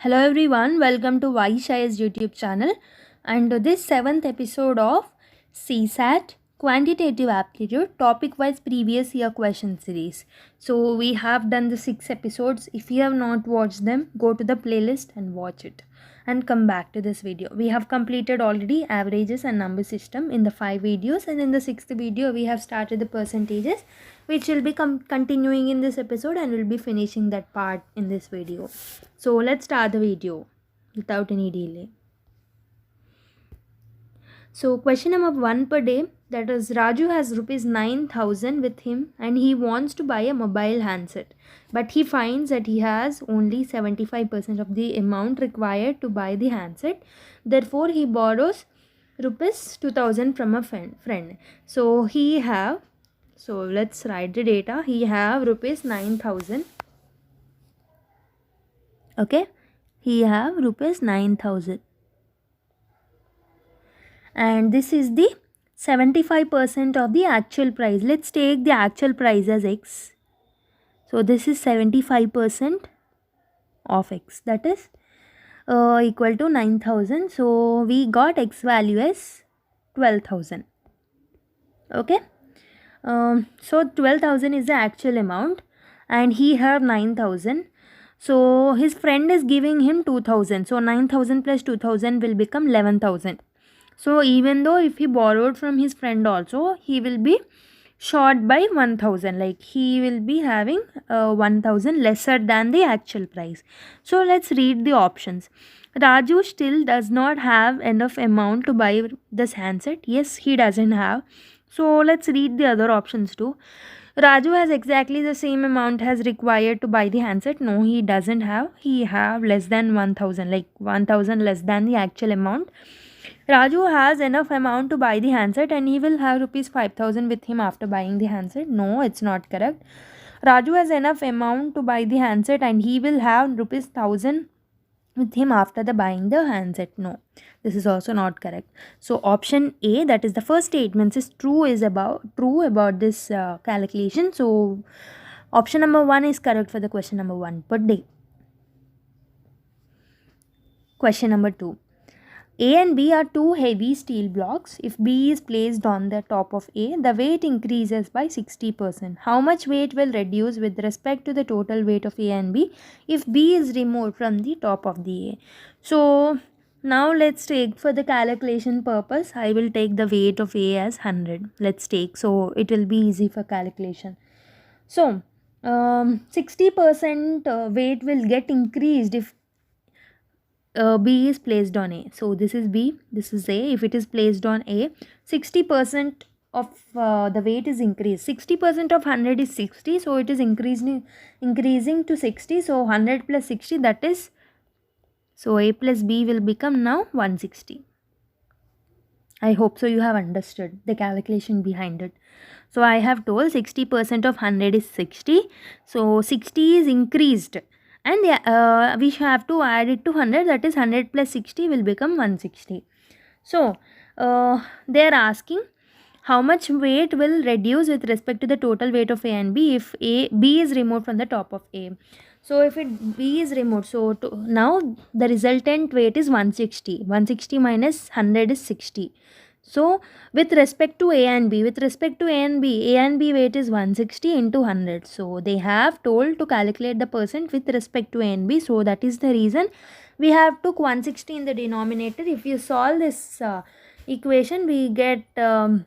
Hello everyone, welcome to Vaishai's YouTube channel and this 7th episode of CSAT Quantitative Aptitude Topic Wise Previous Year Question Series. So we have done the 6 episodes. If you have not watched them, go to the playlist and watch it and come back to this video. We have completed already averages and number system in the 5 videos, and in the 6th video we have started the percentages, which will be continuing in this episode, and we'll be finishing that part in this video. So let's start the video without any delay. So question number 1 per day, that is Raju has rupees 9,000 with him and he wants to buy a mobile handset, but he finds that he has only 75% of the amount required to buy the handset. Therefore he borrows rupees 2,000 from a friend. So let's write the data. He have rupees 9,000. Okay, he have rupees 9,000. And this is the 75% of the actual price. Let's take the actual price as x. So this is 75% of x, that is equal to 9,000. So we got x value as 12,000. Okay, so 12,000 is the actual amount and he have 9,000. So his friend is giving him 2,000. So 9,000 plus 2,000 will become 11,000. So even though if he borrowed from his friend also, he will be short by 1,000. Like he will be having 1,000 lesser than the actual price. So let's read the options. Raju still does not have enough amount to buy this handset. Yes, he doesn't have. So let's read the other options too. Raju has exactly the same amount as required to buy the handset. No, he doesn't have. He have less than 1,000, like 1,000 less than the actual amount. Raju has enough amount to buy the handset and he will have rupees 5,000 with him after buying the handset. No, it's not correct. Raju has enough amount to buy the handset and he will have rupees 1,000 with him after the buying the handset. No, this is also not correct. So option A, that is the first statement, is true about this calculation. So option number 1 is correct for the question number 1 per day. Question number 2. A and B are two heavy steel blocks. If B is placed on the top of A, the weight increases by 60%. How much weight will reduce with respect to the total weight of A and B if B is removed from the top of the A? So now let's take, for the calculation purpose, I will take the weight of A as 100. Let's take, so it will be easy for calculation. So 60% weight will get increased if B is placed on A. So this is B, this is A. If it is placed on A, 60% of the weight is increased. 60% of 100 is 60, so it is increasing to 60. So 100 plus 60, that is, so A plus B will become now 160. I hope so you have understood the calculation behind it. So I have told 60% of 100 is 60. So 60 is increased. And we have to add it to 100, that is 100 plus 60 will become 160. So they are asking how much weight will reduce with respect to the total weight of A and B if B is removed from the top of A. So if B is removed, so now the resultant weight is 160. 160 minus 100 is 60. So with respect to A and B, A and B weight is 160 into 100. So they have told to calculate the percent with respect to A and B. So that is the reason we have took 160 in the denominator. If you solve this equation, we get 3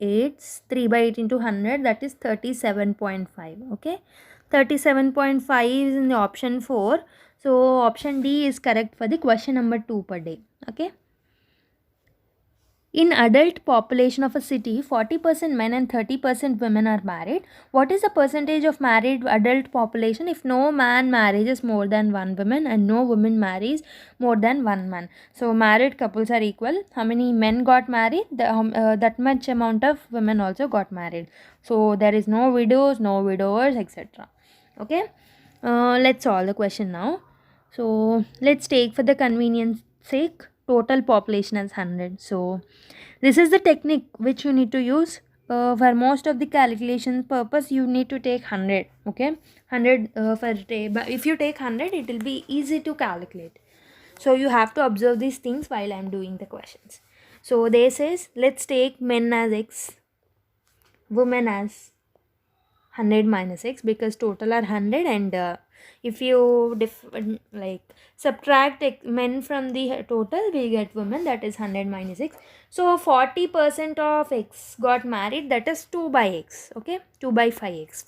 by 8 into 100, that is 37.5. Okay, 37.5 is in the option 4. So option D is correct for the question number 2 per day. Okay. In adult population of a city, 40% men and 30% women are married. What is the percentage of married adult population if no man marries more than one woman and no woman marries more than one man? So married couples are equal. How many men got married? That much amount of women also got married. So there is no widows, no widowers, etc. Okay. Let's solve the question now. So let's take, for the convenience sake, total population as 100. So this is the technique which you need to use. for most of the calculation purpose you need to take 100. Okay, 100 for day, but if you take 100 it will be easy to calculate. So you have to observe these things while I'm doing the questions. So they says let's take men as x, women as 100 minus x, because total are 100, and if you subtract men from the total, we get women, that is 100 minus x. So 40% of x got married, that is 2 by x. Okay, 2 by 5x.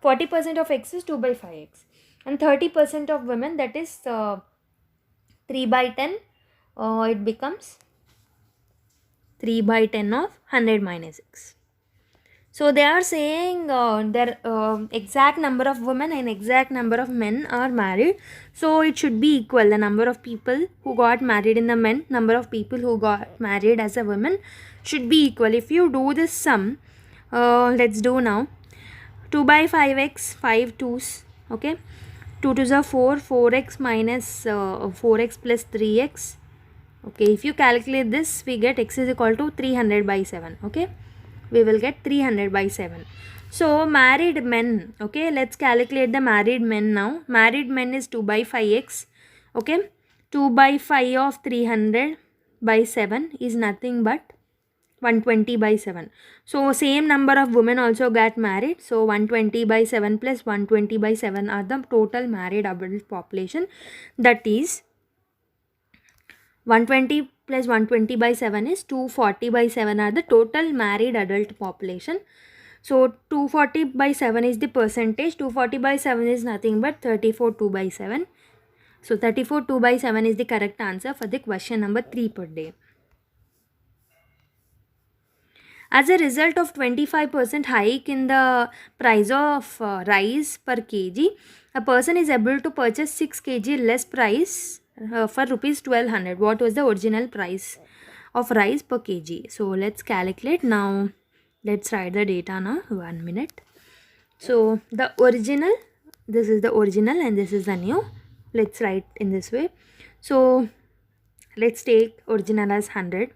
40% of x is 2 by 5x, and 30% of women, that is 3 by 10. It becomes 3 by 10 of 100 minus x. So they are saying their exact number of women and exact number of men are married. So it should be equal. The number of people who got married in the men, number of people who got married as a woman should be equal. If you do this sum, let's do now. 2 by 5x, 5 2's. Okay. 2 2's are 4, 4x minus 4x plus 3x. Okay. If you calculate this, we get x is equal to 300 by 7. Okay. We will get 300 by 7. So married men, okay, let's calculate the married men now. Married men is 2 by 5x. Okay, 2 by 5 of 300 by 7 is nothing but 120 by 7. So same number of women also got married. So 120 by 7 plus 120 by 7 are the total married adult population. That is 120 plus 120 by 7 is 240 by 7 are the total married adult population. So 240 by 7 is the percentage. 240 by 7 is nothing but 34 2 by 7. So 34 2 by 7 is the correct answer for the question number 3 per day. As a result of 25% hike in the price of rice per kg, a person is able to purchase 6 kg less price for rupees 1200. What was the original price of rice per kg? So let's calculate now. Let's write the data now. 1 minute. So the original, this is the original and this is the new. Let's write in this way. So let's take original as 100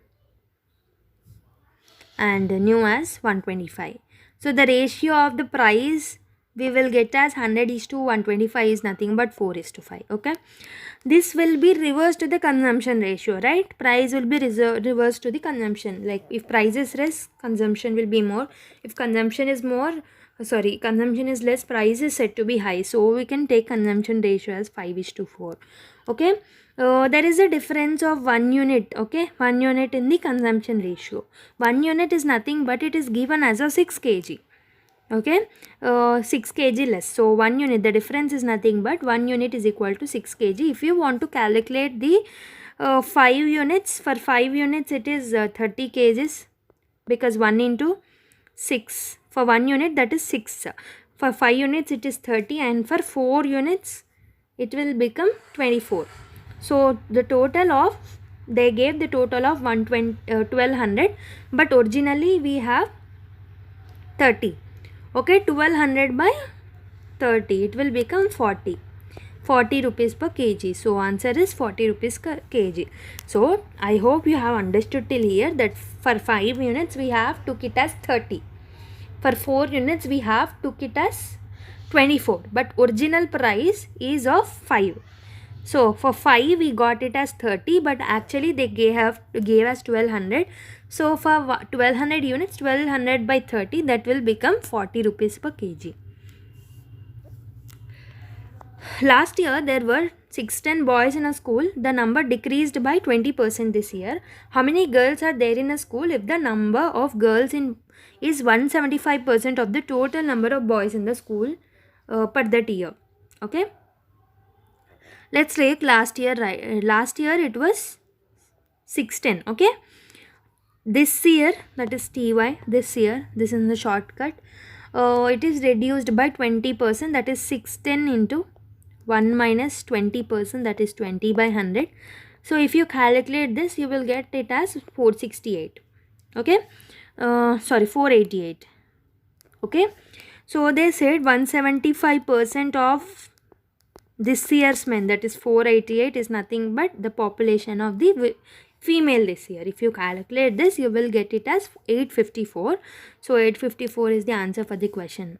and new as 125. So the ratio of the price we will get as 100 is to 125 is nothing but 4 is to 5. Okay, this will be reversed to the consumption ratio, right? Price will be reversed to the consumption. Like if price is less, consumption will be more. If consumption is consumption is less, price is said to be high. So we can take consumption ratio as 5 is to 4. Okay, there is a difference of 1 unit. Okay, 1 unit in the consumption ratio. 1 unit is nothing but it is given as a 6 kg. Okay, 6 kg less. So 1 unit, the difference is nothing but 1 unit is equal to 6 kg. If you want to calculate the 5 units, for 5 units it is 30 kgs, because 1 into 6. For 1 unit that is 6. For 5 units it is 30, and for 4 units it will become 24. So the total of, they gave the total of 1200, but originally we have 30. Okay, 1200 by 30, it will become 40 rupees per kg. So answer is 40 rupees per kg. So I hope you have understood till here that for 5 units we have took it as 30. For 4 units we have took it as 24, but original price is of 5. So for 5 we got it as 30, but actually they gave us 1200. So for 1200 units, 1200 by 30, that will become 40 rupees per kg. Last year there were 610 boys in a school. The number decreased by 20% this year. How many girls are there in a school if the number of girls is 175% of the total number of boys in the school per that year? Okay, let's take last year. Last year it was 610. Okay, this year, that is TY, this year, this is the shortcut, it is reduced by 20%, that is 610 into 1 minus 20%, that is 20 by 100. So if you calculate this, you will get it as 468. Okay, 488. Okay, so they said 175% of this year's men, that is 488, is nothing but the population of the female this year. If you calculate this, you will get it as 854. So 854 is the answer for the question.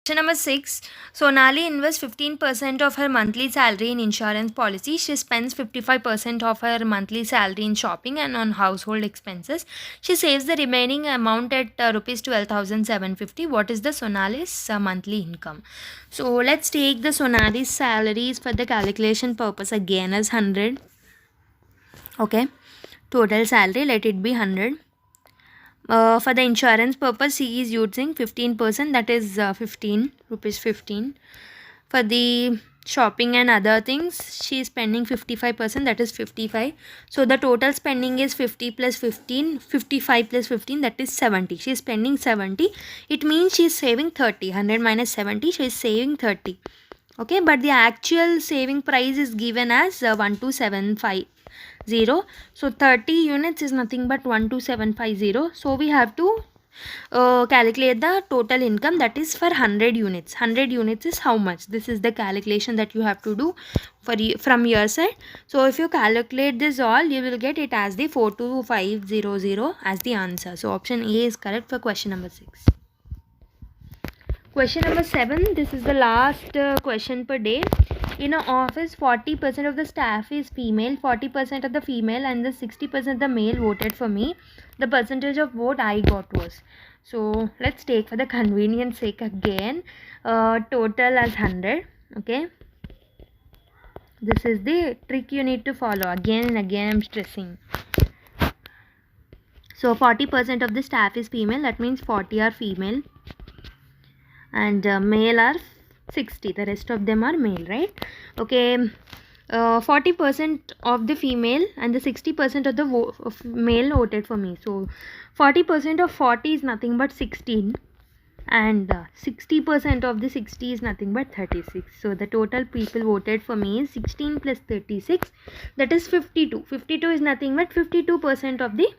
Question number 6. Sonali invests 15% of her monthly salary in insurance policy. She spends 55% of her monthly salary in shopping and on household expenses. She saves the remaining amount at rupees 12,750. What is the Sonali's monthly income? So let's take the Sonali's salaries for the calculation purpose again as 100. Okay. Total salary, let it be 100. For the insurance purpose, he is using 15%, that is 15 rupees 15. For the shopping and other things, she is spending 55%, that is 55. So the total spending is 50 plus 15, 55 plus 15, that is 70. She is spending 70. It means she is saving 30. 100 minus 70, she is saving 30. Okay, but the actual saving price is given as 12,750. So 30 units is nothing but 12,750. So we have to calculate the total income, that is for 100 units. 100 units is how much? This is the calculation that you have to do from your side. So if you calculate this all, you will get it as the 42500 as the answer. So option A is correct for question number 6. Question number 7. This is the last question per day. In an office, 40% of the staff is female, 40% of the female, and the 60% of the male voted for me. The percentage of vote I got was. So let's take for the convenience sake again. Total as 100. Okay. This is the trick you need to follow. Again and again I'm stressing. So 40% of the staff is female. That means 40 are female. And male are 60. The rest of them are male, right? Okay. 40% of the female and the 60% of the male voted for me. So 40% of 40 is nothing but 16, and 60% of the 60 is nothing but 36. So the total people voted for me is 16 plus 36, that is 52. 52 is nothing but 52% of the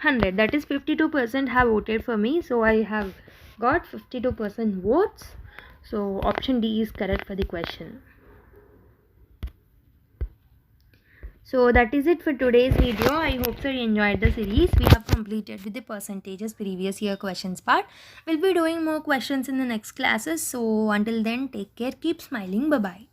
100, that is 52% have voted for me. So I have got 52% votes. So option D is correct for the question. So that is it for today's video. I hope so you enjoyed the series. We have completed with the percentages previous year questions part. We'll be doing more questions in the next classes. So until then, take care, keep smiling, bye bye.